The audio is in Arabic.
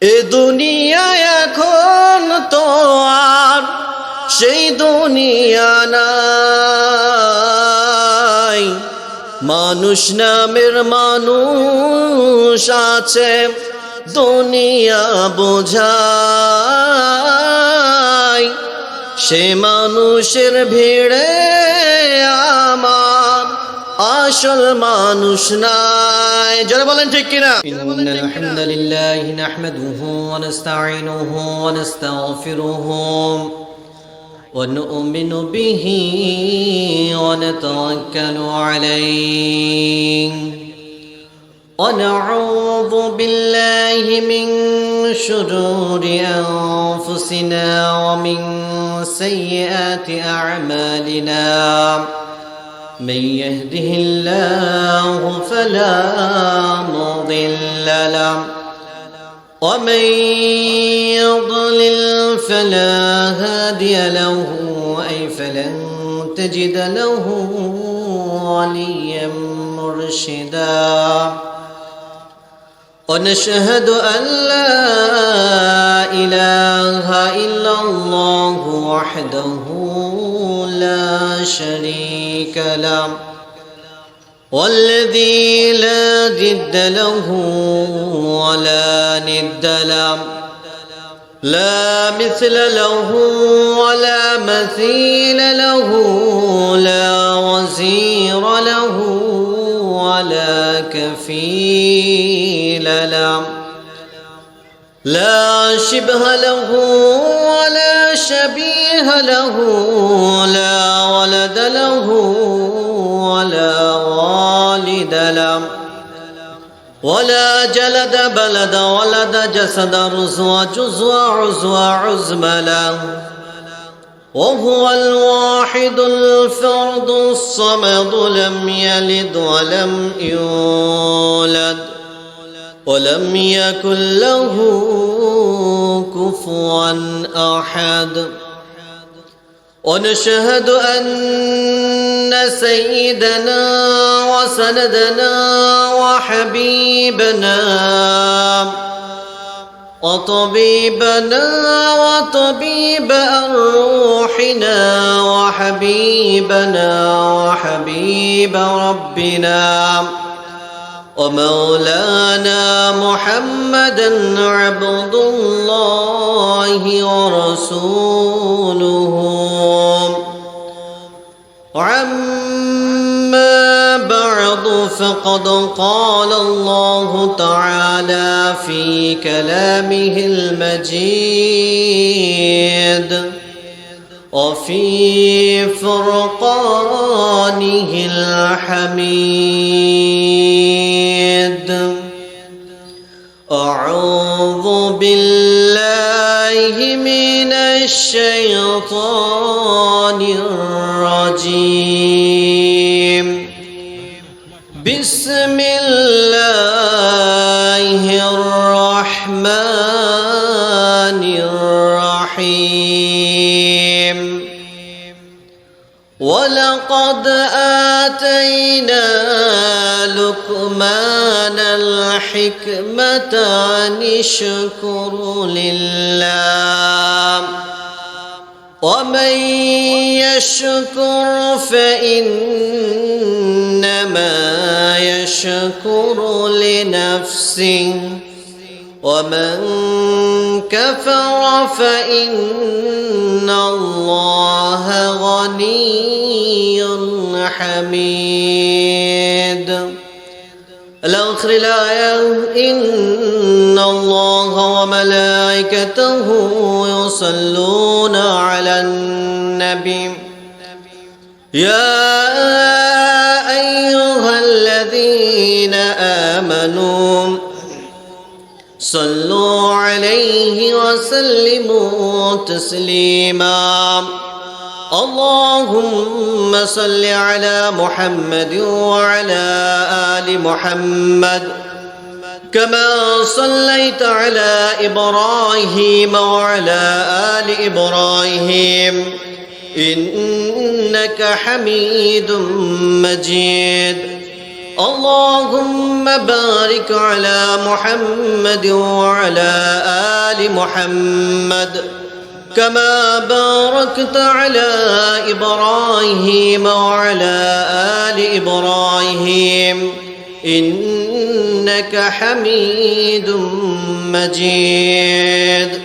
এ দুনিয়ায় এখন তো আর সেই দুনিয়া নাই। মানুষ নামের মানুষ আছে, দুনিয়া বোঝায়। সে মানুষের ভিড়ে আমার আসল মানুষ নাই। যারা বলেন ঠিক কিনা? ইন্নাল হামদুলিল্লাহি নাহমাদুহু ওয়া নাস্তাঈনুহু ওয়া নাস্তাগফিরুহু ওয়া নু'মিনু বিহি ওয়া নাতাওয়াক্কালু আলাইহি ওয়া নাউযু বিল্লাহি মিন শুরুরি আনফুসিনা ওয়া মিন সাইয়্যাতি আ'মালিনা। من يهده الله فلا مضل له ومن يضلل فلا هادي له أي فلن تجد له وليا مرشدا. ونشهد أن لا إله إلا الله وحده لا شريك له والذي لا ضد له ولا ند له لا مثل له ولا مثيل له لا وزير له ولا كفيل له لا شبه له ولا شبيه له لا ولد له ولا والد له ولا جلد بلد ولد جسد رزوى جزوى عزوى عزم له وهو الواحد الفرد الصمد لم يلد ولم يولد ولم يكن له كفوا أحد. ونشهد أن سيدنا وسندنا وحبيبنا وطبيبنا وطبيب أرواحنا وحبيبنا وحبيب ربنا ومولانا محمدا عبد الله ورسوله. عما بعد فقد قال الله تعالى في كلامه المجيد وفي فرقانه الحميد. أعوذ بالله من الشيطان الرجيم. بسم الله الرحمن الرحيم. ولقد آتينا لقمان الحكمة أن اشكر لله ومن يشكر فإنما يشكر لنفسه ومن كفر فإن الله غني حميد. الآخر الآية. إن الله وملائكته يصلون على النبي يا أيها الذين آمنوا صلوا عليه وسلموا تسليما. اللهم صل على محمد وعلى آل محمد كما صليت على إبراهيم وعلى آل إبراهيم إنك حميد مجيد. اللهم بارك على محمد وعلى آل محمد كما باركت على إبراهيم وعلى آل إبراهيم إنك حميد مجيد